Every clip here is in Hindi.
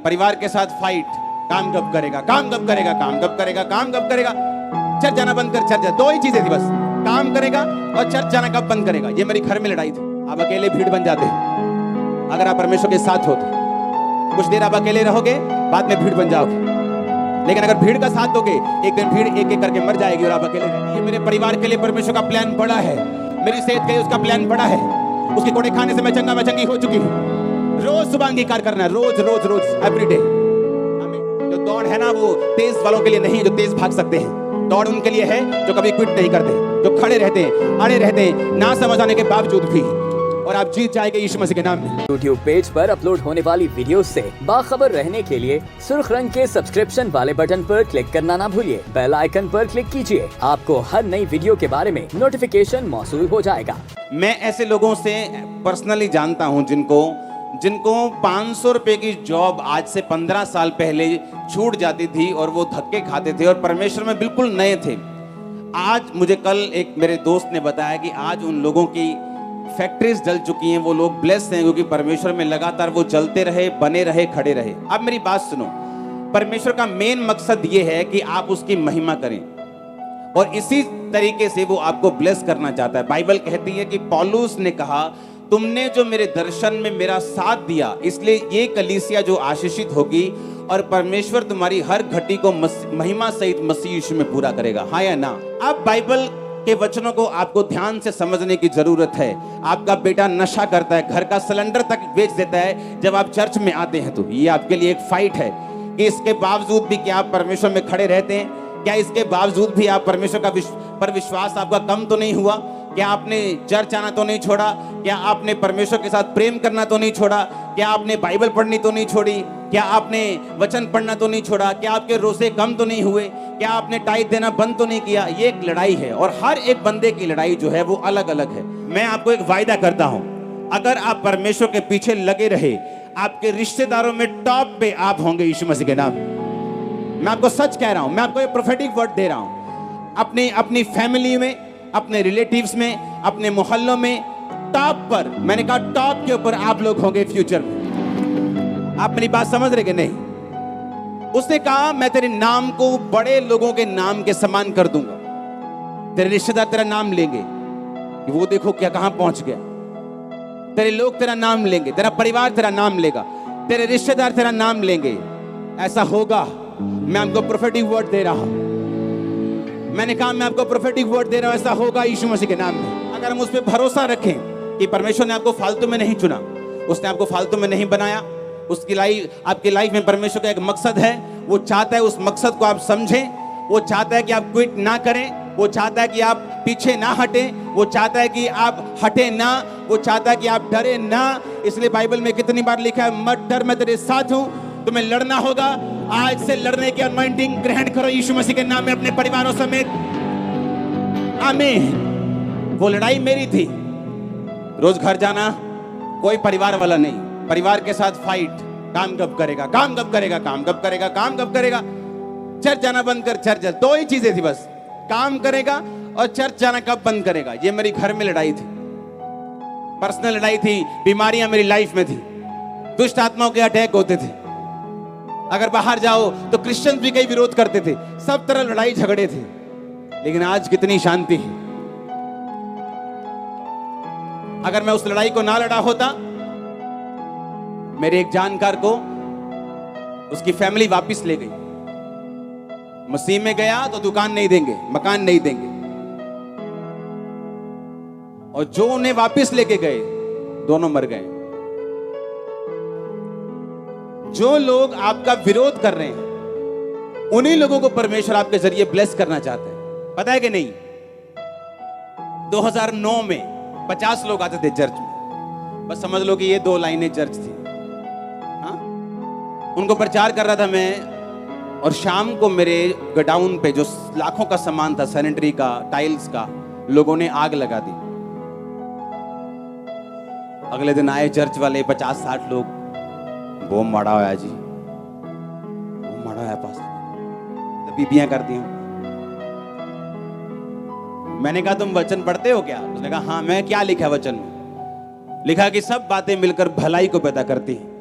परिवार के साथ फाइट, काम कब करेगा, काम कब करेगा, काम कब करेगा, काम कब करेगा, चर्च जाना बंद कर, चर्च जा। दो ही चीजें थी बस, काम करेगा और चर्च जाना कब बंद करेगा। ये मेरी घर में लड़ाई थी। आप अकेले भीड़ बन जाते अगर आप परमेश्वर के साथ होते। कुछ देर आप अकेले रहोगे, बाद में भीड़ बन जाओगे। लेकिन अगर भीड़ का साथ दोगे, एक दिन भीड़ एक एक करके मर जाएगी और आप अकेले रहेंगे। ये मेरे परिवार के लिए परमेश्वर का प्लान बड़ा है, मेरी सेहत के लिए उसका प्लान बड़ा है। उसके कोड़े खाने से मैं चंगा मैं चंगी हो चुकी हूँ। रोज सुबह अंगीकार करना है, रोज रोज रोज, एवरीडे। जो दौड़ है ना, वो तेज वालों के लिए नहीं है जो तेज भाग सकते हैं। दौड़ उनके लिए है जो कभी क्विट नहीं करते, जो खड़े रहते हैं, अड़े रहते हैं, ना समझ आने के बावजूद भी, और आप जीत जाएंगे यीशु मसीह के नाम में। YouTube पेज पर अपलोड होने वाली वीडियो से बाखबर रहने के लिए सुर्ख रंग के सब्सक्रिप्शन वाले बटन पर क्लिक करना ना भूलिए। बेल आइकन पर क्लिक कीजिए, आपको हर नई वीडियो के बारे में नोटिफिकेशन मौसूल हो जाएगा। मैं ऐसे लोगों से पर्सनली जानता हूं जिनको 500 रुपए की जॉब आज से 15 साल पहले छूट जाती थी और वो धक्के खाते थे और परमेश्वर में बिल्कुल नए थे। आज मुझे कल एक मेरे दोस्त ने बताया कि आज उन लोगों की फैक्ट्रीज जल चुकी हैं। वो लोग ब्लेस्ड हैं क्योंकि परमेश्वर में लगातार वो जलते रहे, बने रहे, खड़े रहे। अब मेरी बात सुनो, परमेश्वर का मेन मकसद ये है कि आप उसकी महिमा करें और इसी तरीके से वो आपको ब्लेस करना चाहता है। बाइबल कहती है कि पौलुस ने कहा, तुमने जो मेरे दर्शन में मेरा साथ दिया, इसलिए ये कलीसिया जो आशीषित होगी और परमेश्वर तुम्हारी हर घटी को महिमा सहित मसीह यीशु में पूरा करेगा। हाँ या ना? अब बाइबल के वचनों को आपको ध्यान से समझने की जरूरत है। आपका बेटा नशा करता है, घर का सिलेंडर तक बेच देता है, जब आप चर्च में आते हैं तो ये आपके लिए एक फाइट है कि इसके बावजूद भी क्या आप परमेश्वर में खड़े रहते हैं? क्या इसके बावजूद भी आप परमेश्वर का पर विश्वास आपका कम तो नहीं हुआ? क्या आपने चर्च आना तो नहीं छोड़ा? क्या आपने परमेश्वर के साथ प्रेम करना तो नहीं छोड़ा? क्या आपने बाइबल पढ़नी तो नहीं छोड़ी? क्या आपने वचन पढ़ना तो नहीं छोड़ा? क्या आपके रोजे कम तो नहीं हुए? क्या आपने टाइट देना बंद तो नहीं किया? ये एक लड़ाई है और हर एक बंदे की लड़ाई जो है वो अलग अलग है। मैं आपको एक वायदा करता हूं, अगर आप परमेश्वर के पीछे लगे रहे, आपके रिश्तेदारों में टॉप पे आप होंगे यीशु मसीह के नाम। मैं आपको सच कह रहा हूं, मैं आपको एक प्रोफेटिक वर्ड दे रहा हूं। अपनी फैमिली में, अपने रिलेटिव्स में, अपने मोहल्लों में टॉप पर, मैंने कहा टॉप के ऊपर आप लोग होंगे फ्यूचर में। आप मेरी बात समझ रहे कि नहीं? उसने कहा, मैं तेरे नाम को बड़े लोगों के नाम के समान कर दूंगा। तेरे रिश्तेदार तेरा नाम लेंगे कि वो देखो क्या कहां पहुंच गया। तेरे लोग तेरा नाम लेंगे, तेरा परिवार तेरा नाम लेगा, तेरे रिश्तेदार तेरा नाम लेंगे। ऐसा होगा। मैं आपको प्रोफेटिक वर्ड दे रहा हूं। मैंने कहा मैं आपको प्रोफेटिक वर्ड दे रहा हूं, ऐसा होगा यीशु मसीह के नाम में। अगर हम उस पर भरोसा रखें कि परमेश्वर ने आपको फालतू में नहीं चुना, उसने आपको फालतू में नहीं बनाया, उसकी आपकी लाइफ में परमेश्वर का एक मकसद है। वो चाहता है उस मकसद को आप समझें। वो चाहता है कि आप क्विट ना करें, वो चाहता है कि आप पीछे ना हटें, वो चाहता है कि आप हटे ना, वो चाहता है कि आप डरे ना। इसलिए बाइबल में कितनी बार लिखा है, मत डर, मैं तेरे साथ हूं। तुम्हें लड़ना होगा, आज से लड़ने की अनॉइंटिंग ग्रहण करो यीशु मसीह के नाम में अपने परिवारों समेत। आमीन। वो लड़ाई मेरी थी। रोज घर जाना, कोई परिवार वाला नहीं, परिवार के साथ फाइट, काम कब करेगा, काम कब करेगा, काम कब करेगा, काम कब करेगा, चर्च जाना बंद कर, चर्च जा। दो ही चीजें थी बस, काम करेगा और चर्च जाना कब बंद करेगा। ये मेरी घर में लड़ाई थी, पर्सनल लड़ाई थी। बीमारियां मेरी लाइफ में थी, दुष्ट आत्माओं के अटैक होते थे। अगर बाहर जाओ तो क्रिश्चियंस भी कई विरोध करते थे, सब तरह लड़ाई झगड़े थे। लेकिन आज कितनी शांति है। अगर मैं उस लड़ाई को ना लड़ा होता, मेरे एक जानकार को उसकी फैमिली वापस ले गई। मसीह में गया तो दुकान नहीं देंगे, मकान नहीं देंगे, और जो उन्हें वापस लेके गए दोनों मर गए। जो लोग आपका विरोध कर रहे हैं, उन्हीं लोगों को परमेश्वर आपके जरिए ब्लेस करना चाहते हैं। पता है कि नहीं? 2009 में 50 लोग आते थे चर्च में। बस समझ लो कि ये 2 लाइनें चर्च थी। उनको प्रचार कर रहा था मैं, और शाम को मेरे गोडाउन पे जो लाखों का सामान था, सैनिटरी का, टाइल्स का, लोगों ने आग लगा दी। अगले दिन आए चर्च वाले 50-60 लोग, बोम मारा हुआ जी, बोम मारा हुआ पास, तो बीबियां करती हूं। मैंने कहा तुम वचन पढ़ते हो क्या? उसने कहा हाँ। मैं क्या लिखा वचन में? लिखा कि सब बातें मिलकर भलाई को पैदा करती हैं।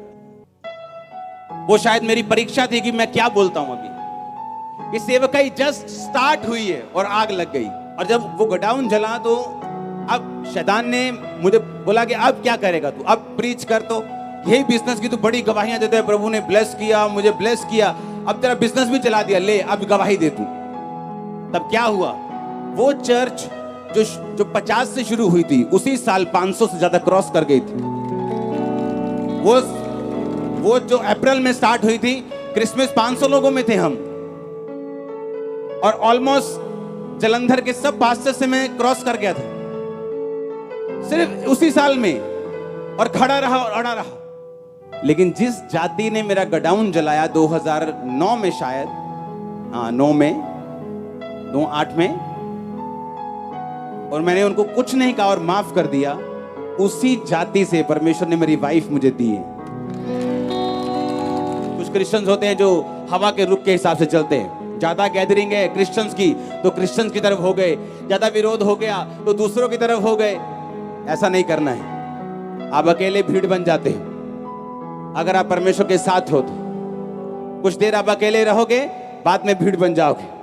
वो शायद मेरी परीक्षा थी कि मैं क्या बोलता हूं अभी। ये सेवकाई जस्ट स्टार्ट हुई है और आग लग गई। और जब वो गोडाउन जला तो अब शैतान ने मुझे बोला कि अब क्या करेगा तू, अब प्रीच कर, तो यही बिजनेस की तो बड़ी गवाहियां देते हैं, प्रभु ने ब्लेस किया, मुझे ब्लेस किया, अब तेरा बिजनेस भी चला दिया, ले अब गवाही दे तू। तब क्या हुआ, वो चर्च जो 50 से शुरू हुई थी उसी साल 500 से ज्यादा क्रॉस कर गई थी। वो जो अप्रैल में स्टार्ट हुई थी, क्रिसमस 500 लोगों में थे हम, और ऑलमोस्ट जलंधर के सब पास्टर से मैं क्रॉस कर गया था सिर्फ उसी साल में, और खड़ा रहा और अड़ा रहा। लेकिन जिस जाति ने मेरा गोडाउन जलाया 2009 में शायद, 9 में 8 में, और मैंने उनको कुछ नहीं कहा और माफ कर दिया, उसी जाति से परमेश्वर ने मेरी वाइफ मुझे दी है। कुछ क्रिश्चियंस होते हैं जो हवा के रुख के हिसाब से चलते हैं, ज्यादा गैदरिंग है क्रिश्चियंस की तो क्रिश्चियंस की तरफ हो गए, ज्यादा विरोध हो गया तो दूसरों की तरफ हो गए। ऐसा नहीं करना है। आप अकेले भीड़ बन जाते हैं। अगर आप परमेश्वर के साथ हो तो कुछ देर आप अकेले रहोगे, बाद में भीड़ बन जाओगे।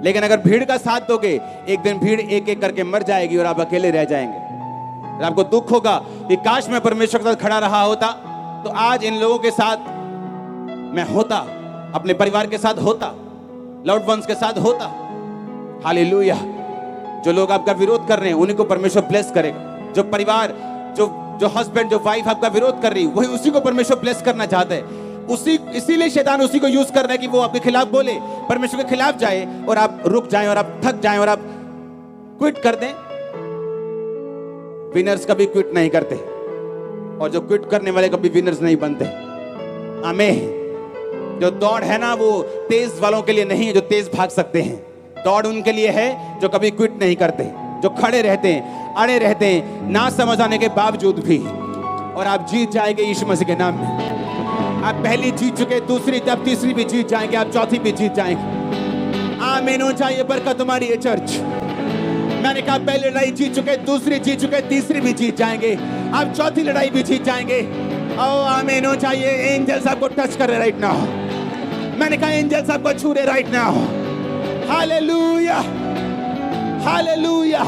लेकिन अगर भीड़ का साथ दोगे, एक दिन भीड़ एक एक करके मर जाएगी और आप अकेले रह जाएंगे। और आपको दुख होगा कि काश मैं परमेश्वर के साथ खड़ा रहा होता तो आज इन लोगों के साथ मैं होता, अपने परिवार के साथ होता, लव्ड वंस के साथ होता। हालेलुया। जो लोग आपका विरोध कर रहे हैं उन्हीं को परमेश्वर ब्लेस करेगा। जो परिवार, जो हस्बैंड, जो वाइफ आपका विरोध कर रही, वही उसी को परमेश्वर ब्लेस करना चाहता है। इसीलिए शैतान उसी को यूज कर रहा है कि वो आपके खिलाफ बोले, परमेश्वर के खिलाफ जाए, और आप रुक जाएं और आप थक जाएं और आप क्विट कर दें। विनर्स कभी क्विट नहीं करते, और जो क्विट करने वाले कभी विनर्स नहीं बनते। आमीन। जो दौड़ है ना, वो तेज वालों के लिए नहीं है जो तेज भाग सकते हैं। दौड़ उनके लिए है जो कभी क्विट नहीं करते, जो खड़े रहते हैं, अड़े रहते हैं, ना समझ आने के बावजूद भी। और आप जीत जाएंगे यीशु मसीह के नाम में। आप पहली जीत चुके, दूसरी, तब तीसरी भी जीत जाएंगे, आप चौथी भी जीत जाएंगे। आमीन हो जाए। बरकत तुम्हारी है चर्च। मैंने कहा पहली लड़ाई जीत चुके, दूसरी जीत चुके, तीसरी भी जीत जाएंगे, आप चौथी लड़ाई भी जीत जाएंगे। ओ आमीन हो जाइए। एंजल्स आपको टच कर रहे राइट नाउ। मैंने कहा एंजल्स आपको छू रहे राइट नाउ। Hallelujah, hallelujah.